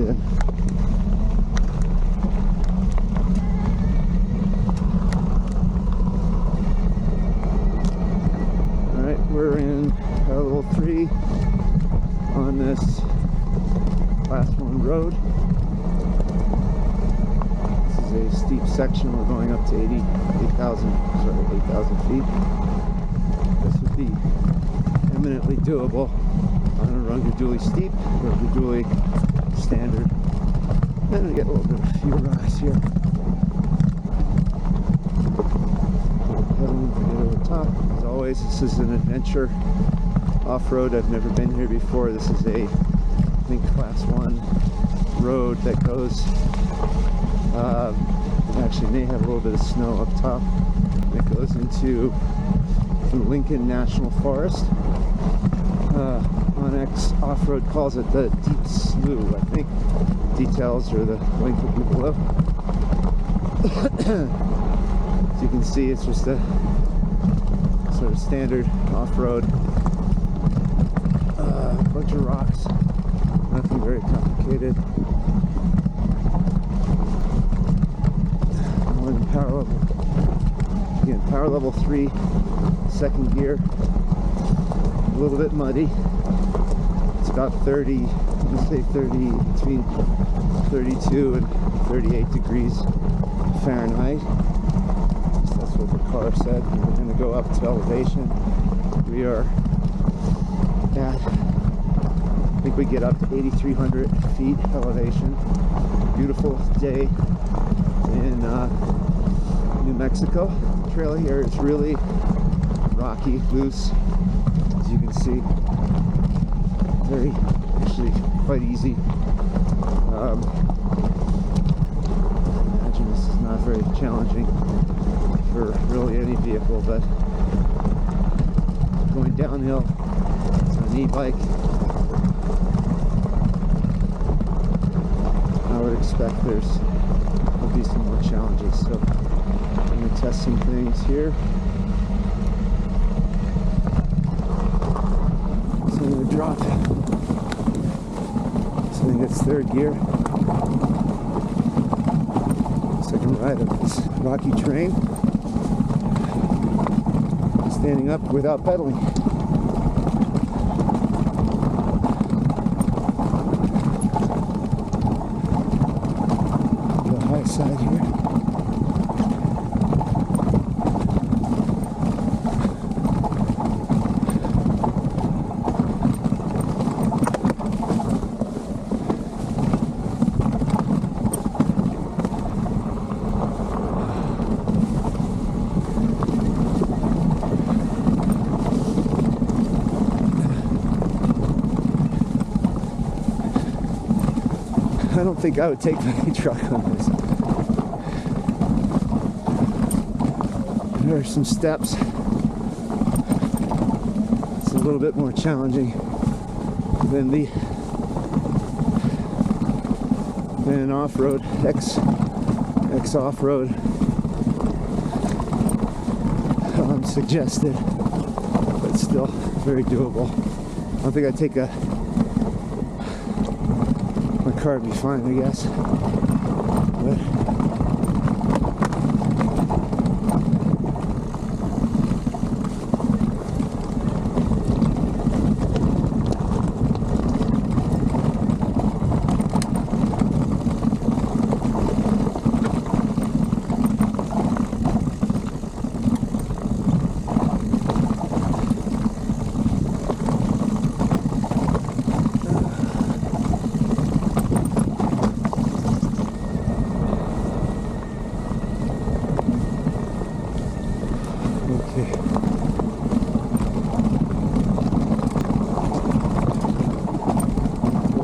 in. Alright, we're in level 3 on this class 1 road. This is a steep section. We're going up to 8,000 feet. This would be eminently doable on a Rungu Dualie Steep, Rungu Dualie Standard. And we get a little bit of few rocks here. Pedaling to get over the top. As always, this is an adventure off-road. I've never been here before. This is a, I think, class 1 road that goes, actually may have a little bit of snow up top. It goes into the Lincoln National Forest. Onyx Off-Road calls it the Deep Slough. I think details are the link will be below. As you can see, it's just a sort of standard off-road. Bunch of rocks, nothing very complicated. More than power level. Again, power level 3, second gear. A little bit muddy. It's about 30, I'm gonna say 30, between 32 and 38 degrees Fahrenheit. That's what the car said. We're gonna go up to elevation. We are at, I think we get up to 8,300 feet elevation. Beautiful day in New Mexico. The trail here is really rocky, loose, as you can see. Very, actually quite easy. I imagine this is not very challenging for really any vehicle, but going downhill, it's an e-bike. I would expect there'll be some more challenges. So I'm going to test some things here. So I'm going to drop. So I think it's third gear. Second ride of this rocky terrain. Standing up without pedaling. Side here. I don't think I would take my truck on this. There are some steps. It's a little bit more challenging than an off-road, X off-road suggested, but still very doable. I don't think I'd take my car would be fine, I guess. But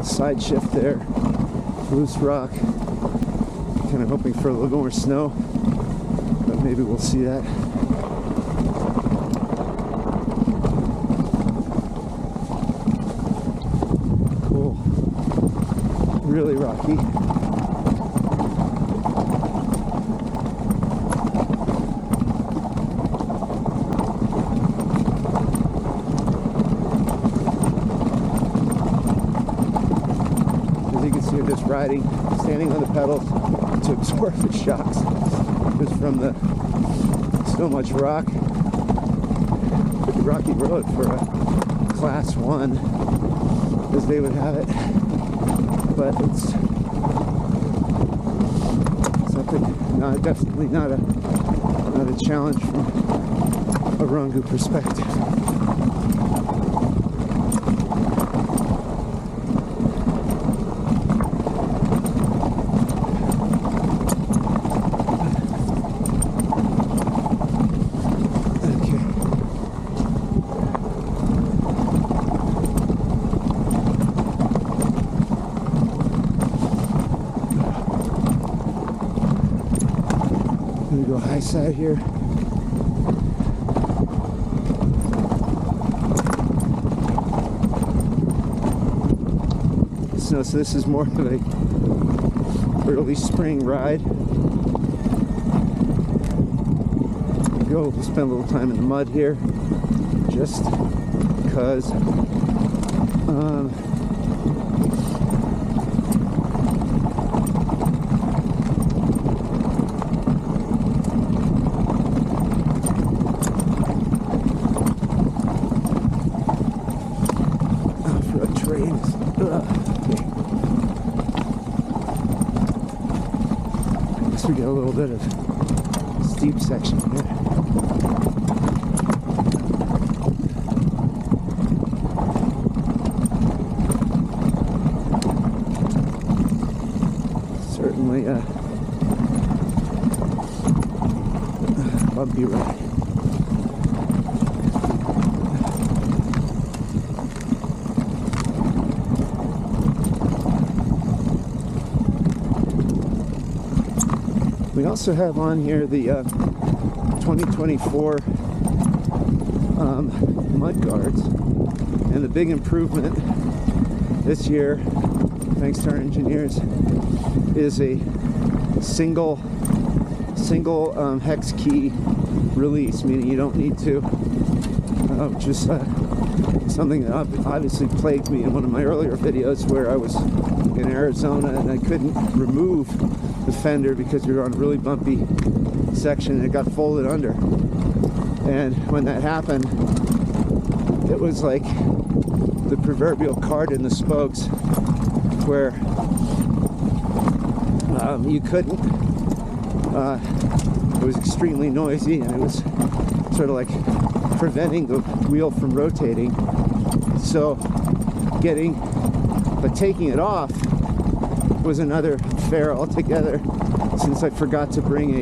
side shift there, loose rock. Kind of hoping for a little more snow, but maybe we'll see that. Cool. Really rocky. just riding, standing on the pedals to absorb the shocks just from so much rock. Pretty rocky road for a class 1, as they would have it, but it's something, definitely not a challenge from a Rungu perspective. Go high side here. So this is more of a early spring ride. We'll spend a little time in the mud here, just because. We get a little bit of steep section here. Certainly a bumpy ride. We also have on here the 2024 mud guards, and the big improvement this year, thanks to our engineers, is a single hex key release, meaning you don't need to, which is something that obviously plagued me in one of my earlier videos where I was in Arizona and I couldn't remove the fender because we were on a really bumpy section and it got folded under. And when that happened, it was like the proverbial cart in the spokes, where you couldn't, it was extremely noisy and it was sort of like preventing the wheel from rotating. So taking it off was another affair altogether, since I forgot to bring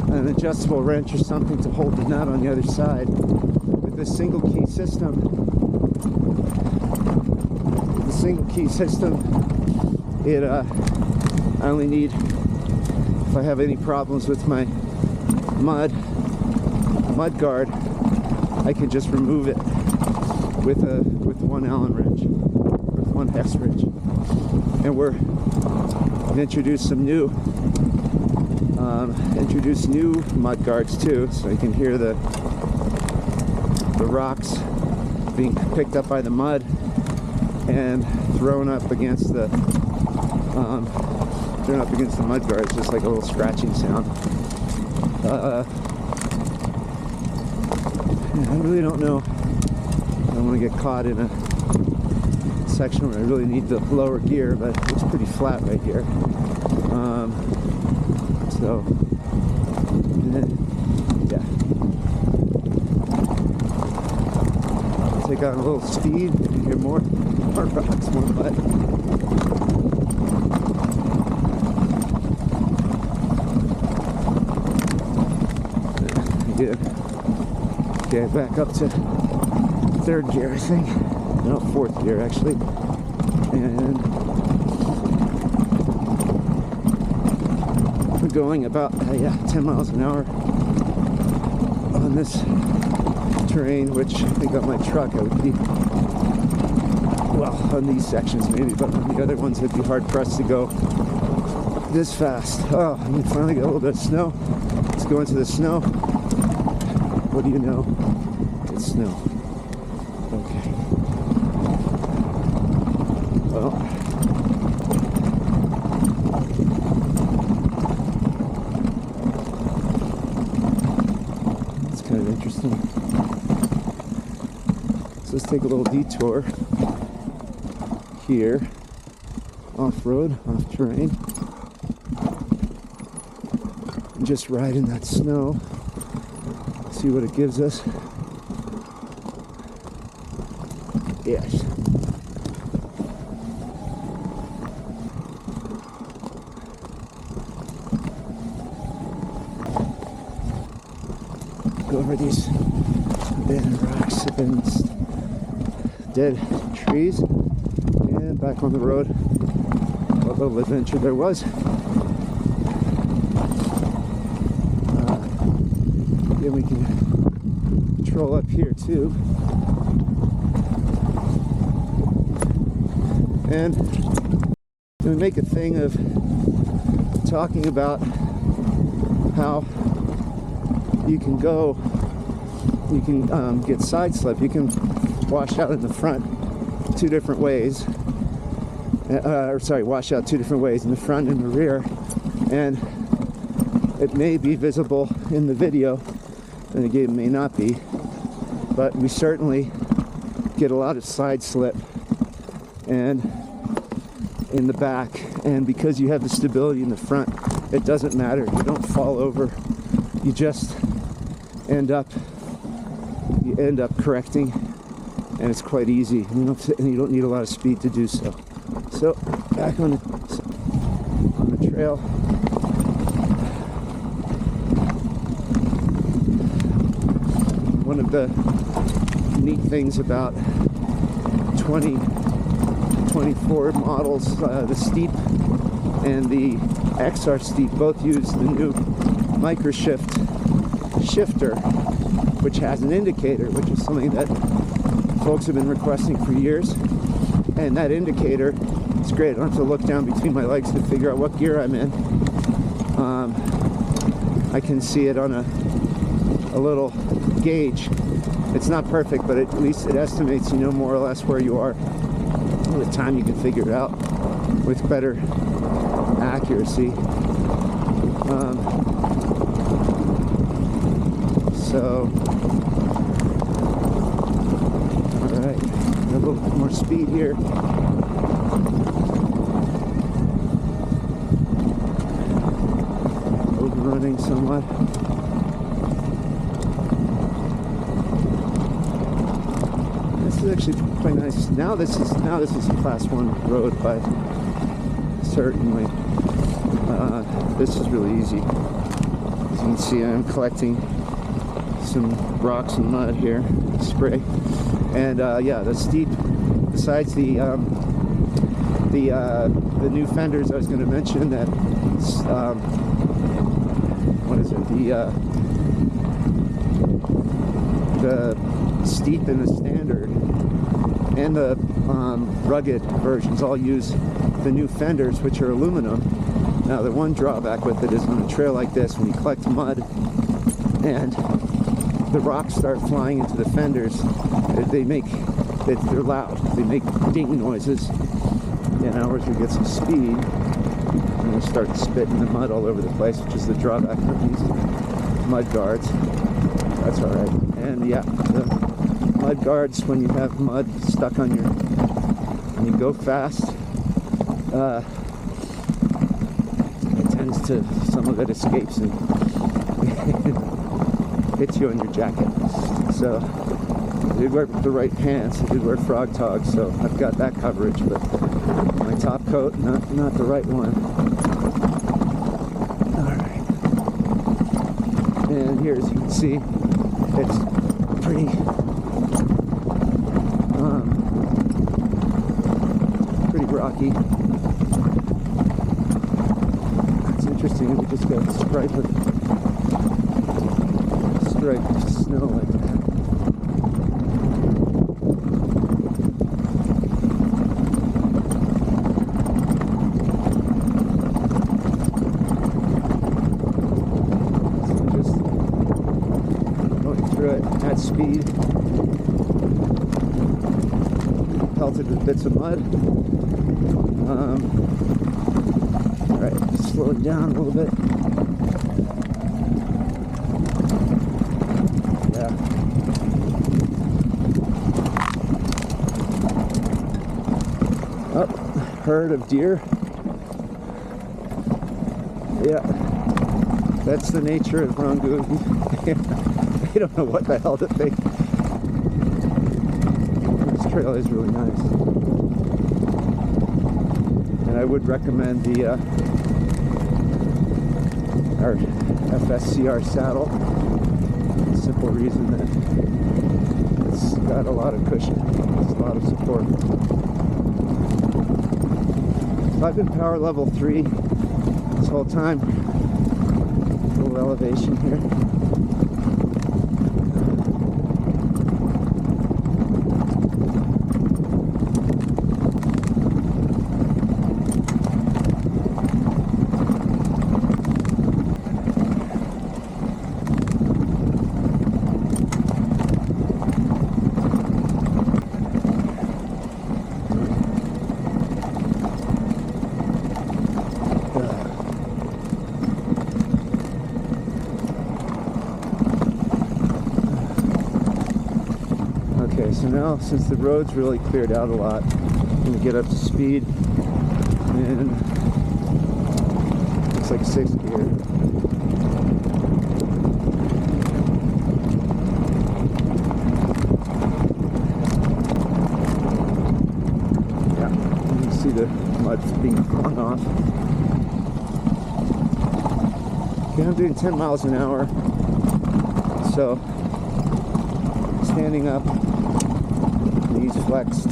an adjustable wrench or something to hold the nut on the other side. With this single key system, I only need, if I have any problems with my mud guard, I can just remove it with one Allen wrench, with one hex wrench. And we've introduced some new mud guards too, so you can hear the rocks being picked up by the mud and thrown up against the mud guards, just like a little scratching sound. I really don't know. I don't want to get caught in a section where I really need the lower gear, but it's pretty flat right here. Yeah. Take on a little speed, you hear more rocks, more mud. Good. Okay, back up to third gear, I think. No, fourth gear actually. And we're going about 10 miles an hour on this terrain, which I think on my truck I would be, well, on these sections maybe, but on the other ones I'd be hard pressed to go this fast. Oh, we finally got a little bit of snow. Let's go into the snow. What do you know? It's snow. Okay. Well, So let's take a little detour here, off-road, off-terrain, and just ride in that snow, see what it gives us. Yes. Go over these abandoned rocks, abandoned dead trees, and back on the road. What little adventure there was. Then we can control up here too. And we make a thing of talking about how you can go, you can get side slip, you can wash out in the front two different ways, wash out two different ways, in the front and the rear, and it may be visible in the video, and again it may not be, but we certainly get a lot of side slip and in the back, and because you have the stability in the front, it doesn't matter, you don't fall over, you just end up correcting, and it's quite easy, and you don't need a lot of speed to do so. So back on the trail. One of the neat things about 2024 models, the Steep and the XR Steep, both use the new micro shifter, which has an indicator, which is something that folks have been requesting for years. And that indicator is great. I don't have to look down between my legs to figure out what gear I'm in. I can see it on a little gauge. It's not perfect, but at least it estimates, you know, more or less where you are. With time you can figure it out with better accuracy. So, alright, a little more speed here. Overrunning somewhat. This is actually quite nice. Now this is a class 1 road, but certainly this is really easy. As you can see, I'm collecting some rocks and mud here, spray, and yeah, the Steep. Besides the new fenders, I was going to mention that what is it? The Steep and the Standard and the rugged versions all use the new fenders, which are aluminum. Now, the one drawback with it is on a trail like this, when you collect mud and the rocks start flying into the fenders, they're loud. They make ding noises. Yeah, now we're going to get some speed, and we'll start spitting the mud all over the place, which is the drawback of these mud guards. That's all right. And yeah, the mud guards, when you have mud stuck on when you go fast, some of it escapes and hits you on your jacket. So I did wear the right pants, I did wear frog togs, so I've got that coverage, but my top coat, not the right one. Alright. And here, as you can see, it's pretty rocky. Interesting, we just got a stripe of snow like that. So just going through it at speed, pelted with bits of mud. Alright, slow it down a little bit. Yeah. Oh, herd of deer. Yeah, that's the nature of Rungu. I don't know what the hell to think. This trail is really nice. And I would recommend the our FSCR saddle. Simple reason that it's got a lot of cushion. It's a lot of support. So I've been power level 3 this whole time. A little elevation here. Okay, so now since the road's really cleared out a lot, I'm going to get up to speed in, looks like 6th gear. Yeah, you can see the mud being flung off. Okay, I'm doing 10 miles an hour, so standing up, knees flexed,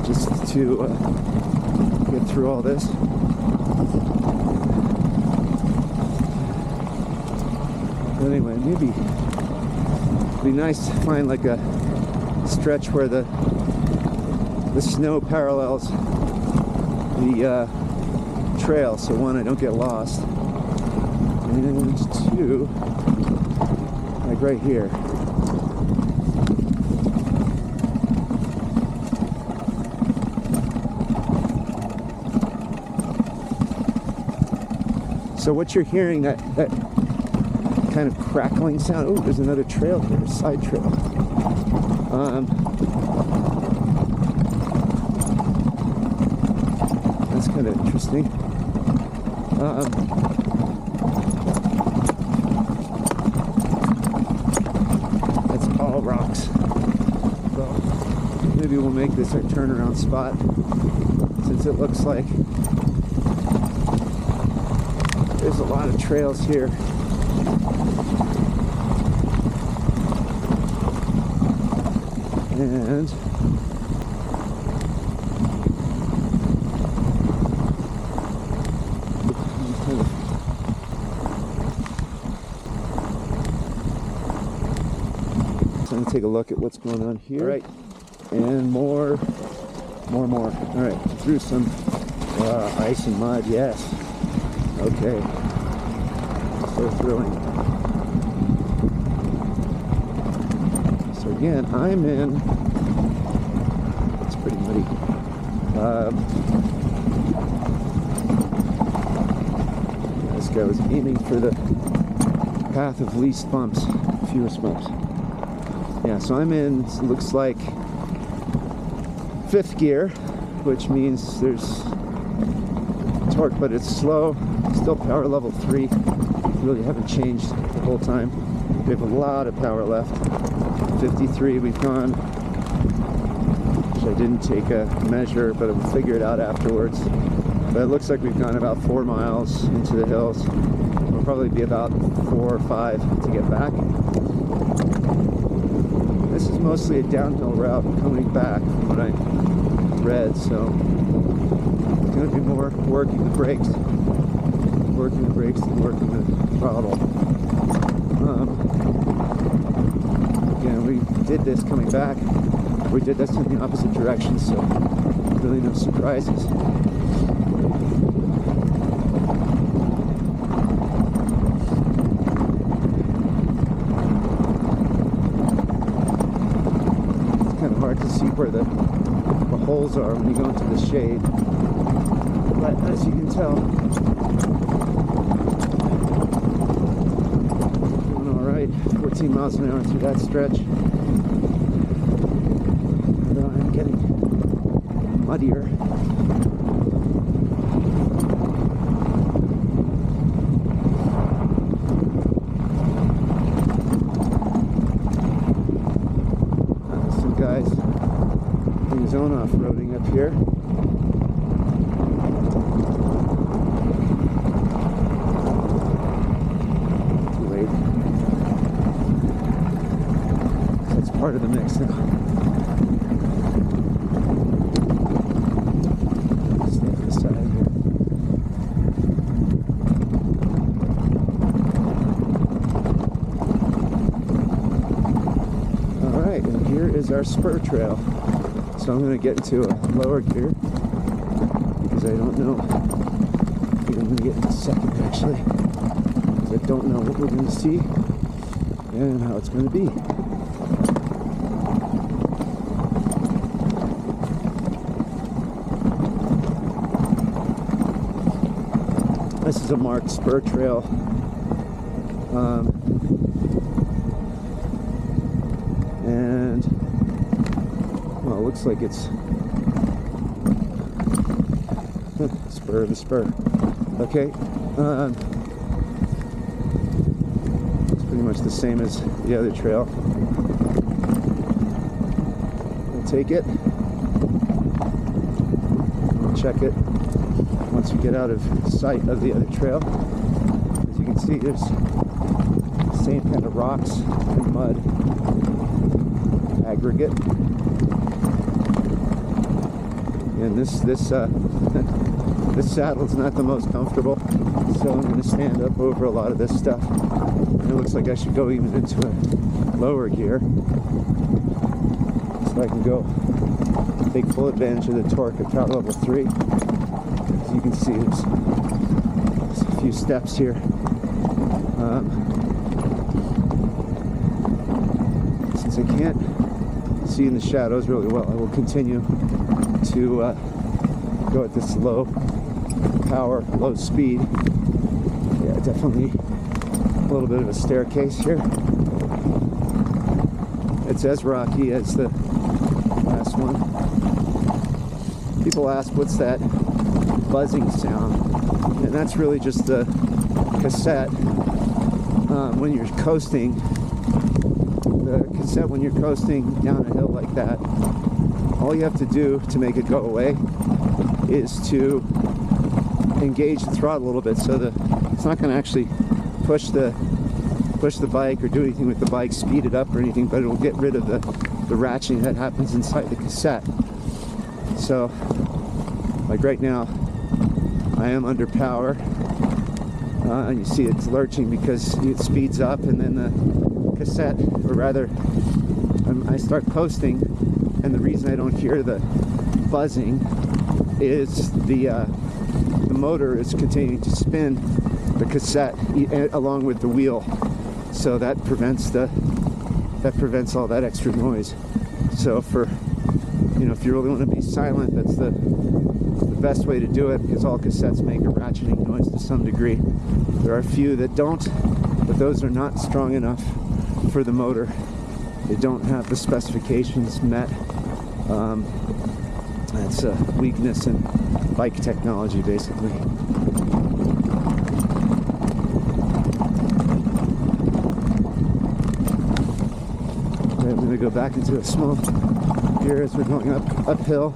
just to get through all this. But anyway, maybe it'd be nice to find like a stretch where the snow parallels the trail, so one, I don't get lost, and two, like right here. So what you're hearing, that kind of crackling sound. Oh, there's another trail here, side trail. That's kind of interesting. That's all rocks. So maybe we'll make this our turnaround spot, since it looks like there's a lot of trails here. And so I'm gonna take a look at what's going on here. All right, and more. All right, through some ice and mud. Yes. Okay, so thrilling. So again, I'm in, it's pretty muddy. This guy was aiming for the path of least bumps, fewest bumps. Yeah, so I'm in, it looks like 5th gear, which means there's torque, but it's slow. Still power level 3. Really haven't changed the whole time. We have a lot of power left. 53 we've gone, which I didn't take a measure, but we'll figure it out afterwards. But it looks like we've gone about 4 miles into the hills. We'll probably be about 4 or 5 to get back. This is mostly a downhill route coming back from what I read, so it's going to be more working the brakes than working the throttle. Again, we did this coming back. We did this in the opposite direction, so really no surprises. It's kind of hard to see where the holes are when you go into the shade, but as you can tell, doing all right. 14 miles an hour through that stretch. Although I'm getting muddier. Some guys doing his own off-roading up here. Too late. That's part of the mix now. Is our spur trail. So I'm going to get into a lower gear because I don't know. I think I'm going to get into second actually because I don't know what we're going to see and how it's going to be. This is a marked spur trail. And well, it looks like it's spur of the spur. Okay, it's pretty much the same as the other trail. We'll take it, we'll check it once we get out of sight of the other trail. As you can see, there's the same kind of rocks and mud aggregate, and this this saddle is not the most comfortable, so I'm going to stand up over a lot of this stuff. And it looks like I should go even into a lower gear so I can go take full advantage of the torque at power level 3. As you can see, there's a few steps here. Since I can't see in the shadows really well, I will continue to go at this low power, low speed. Yeah, definitely a little bit of a staircase here. It's as rocky as the last one. People ask, what's that buzzing sound? And that's really just the cassette when you're coasting. The cassette when you're coasting down a hill like that, all you have to do to make it go away is to engage the throttle a little bit, so that it's not going to actually push the bike or do anything with the bike, speed it up or anything, but it'll get rid of the ratcheting that happens inside the cassette. So like right now I am under power, and you see it's lurching because it speeds up, and then the cassette, or rather I start coasting, and the reason I don't hear the buzzing is the motor is continuing to spin the cassette along with the wheel, so that prevents all that extra noise. So for, you know, if you really want to be silent, that's the best way to do it, because all cassettes make a ratcheting noise to some degree. There are a few that don't, but those are not strong enough for the motor. They don't have the specifications met. That's a weakness in bike technology, basically. Okay, I'm going to go back into a small gear as we're going uphill.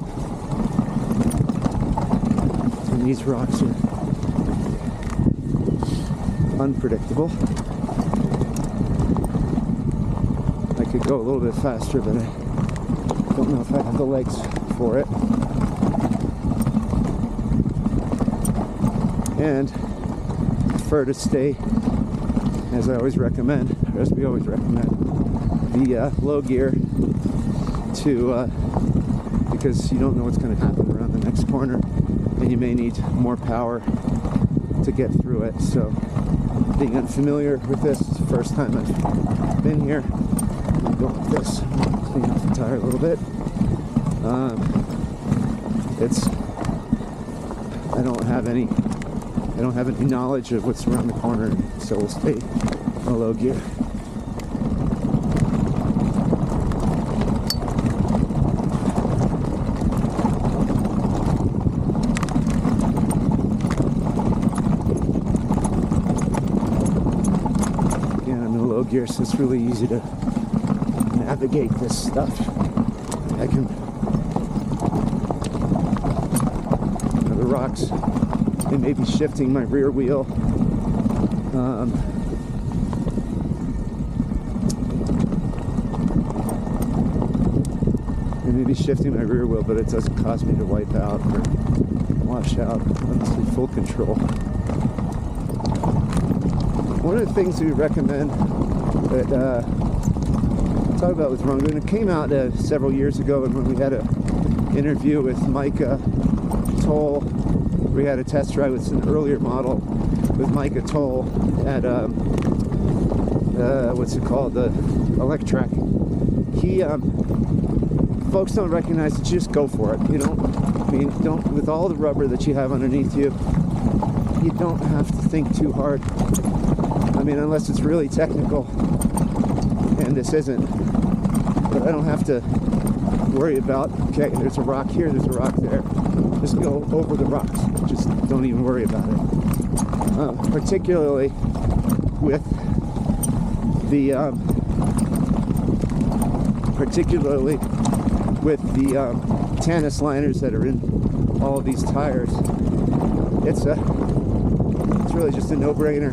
And these rocks are unpredictable. I could go a little bit faster, but I don't know if I have the legs for it. And I prefer to stay, as I always recommend, or as we always recommend, the low gear to because you don't know what's going to happen around the next corner, and you may need more power to get through it. So being unfamiliar with this, it's the first time I've been here. I'm going with this, clean off the tire a little bit. I don't have any knowledge of what's around the corner, so we'll stay in a low gear. gear, so it's really easy to navigate this stuff. I can the rocks, they may be shifting my rear wheel. They may be shifting my rear wheel, but it doesn't cause me to wipe out or wash out. Honestly, full control. One of the things we recommend that talk about with Rungu, and it came out several years ago, and when we had an interview with Micah Toll, we had a test drive with an earlier model with Micah Toll at what's it called, the Electrack. He folks don't recognize it. Just go for it. You don't, I mean, don't, with all the rubber that you have underneath you, you don't have to think too hard. I mean, unless it's really technical, and this isn't. But I don't have to worry about, okay, there's a rock here, there's a rock there. Just go over the rocks. Just don't even worry about it. Particularly with the Tannis liners that are in all of these tires. It's really just a no-brainer.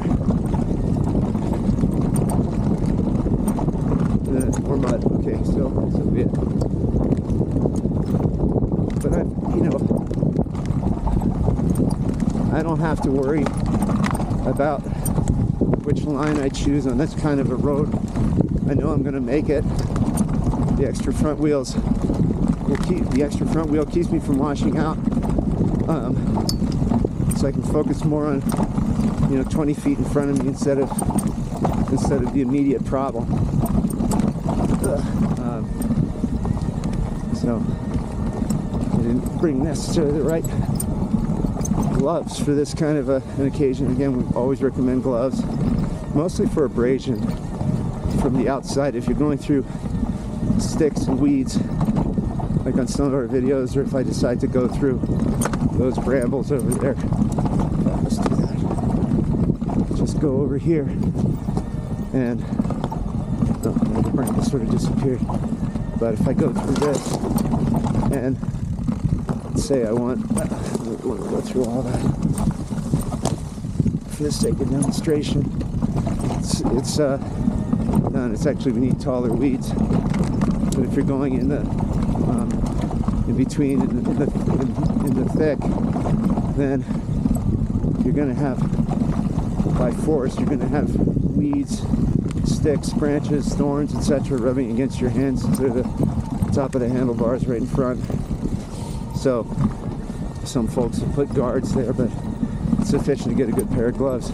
More mud. Okay, so be it. But I don't have to worry about which line I choose on this kind of a road. I know I'm going to make it. The extra front wheel keeps me from washing out, so I can focus more on 20 feet in front of me instead of the immediate problem. So I didn't bring necessarily the right gloves for this kind of an occasion. Again, we always recommend gloves, mostly for abrasion from the outside. If you're going through sticks and weeds, like on some of our videos, or if I decide to go through those brambles over there, let's do that. Just go over here, and the bramble sort of disappeared. But if I go through this, and let's say I want to go through all that for the sake of demonstration, it's actually, we need taller weeds. But if you're going in the in between in the thick, then you're going to have, by force, you're going to have weeds, sticks, branches, thorns, etc. rubbing against your hands to the top of the handlebars right in front. So some folks have put guards there, but it's sufficient to get a good pair of gloves.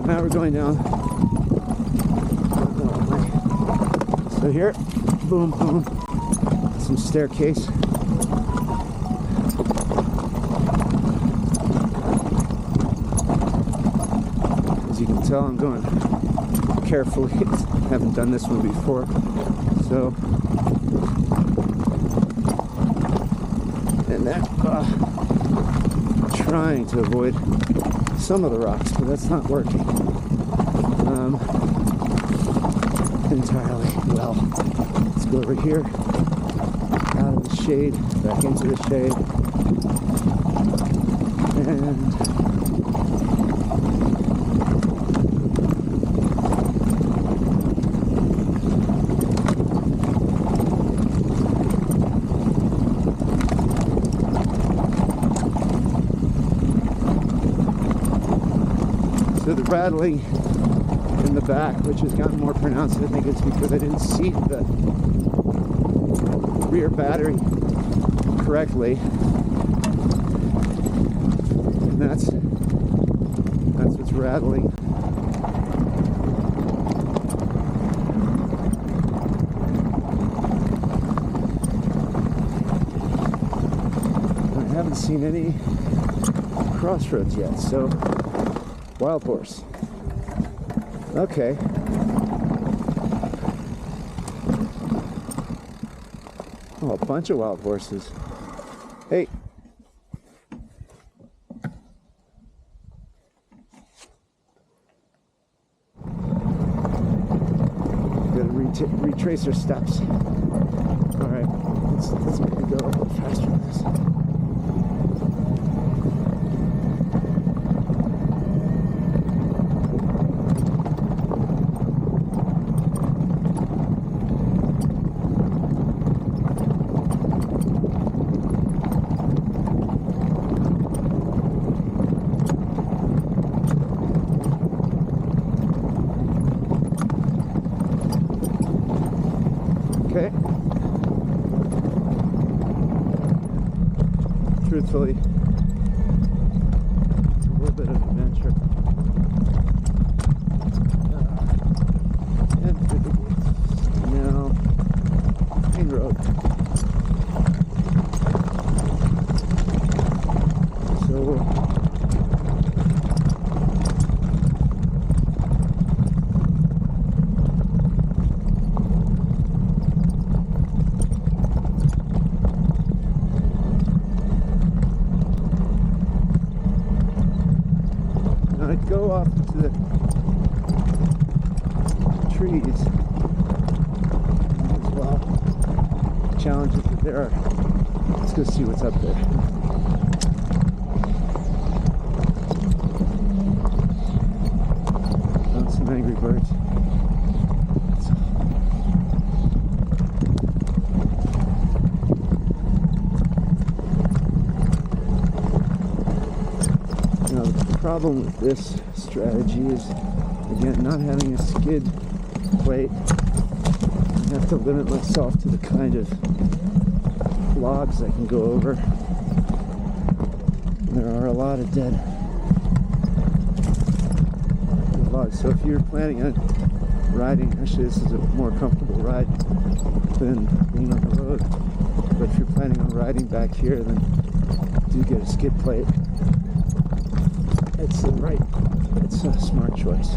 Now we're going down. So here, boom, boom, some staircase. As you can tell, I'm going carefully. I haven't done this one before, so. And that, trying to avoid some of the rocks, but that's not working entirely well. Let's go over here, out of the shade, back into the shade, and so the rattling in the back, which has gotten more pronounced, I think it's because I didn't seat the rear battery correctly, and that's It's rattling. I haven't seen any crossroads yet, so wild horse. Okay. Oh, a bunch of wild horses. Hey. Gotta retrace our steps. Alright, let's maybe go a little faster than this. Okay. Truthfully, it's a little bit of an adventure. And now, main road. So, I'd go off into the trees as well. Challenges that there are. Let's go see what's up there. Oh, some angry birds. Now, the problem with this strategy is, again, not having a skid plate. I have to limit myself to the kind of logs I can go over. And there are a lot of dead logs. So if you're planning on riding, actually this is a more comfortable ride than being on the road. But if you're planning on riding back here, then do get a skid plate. It's a smart choice.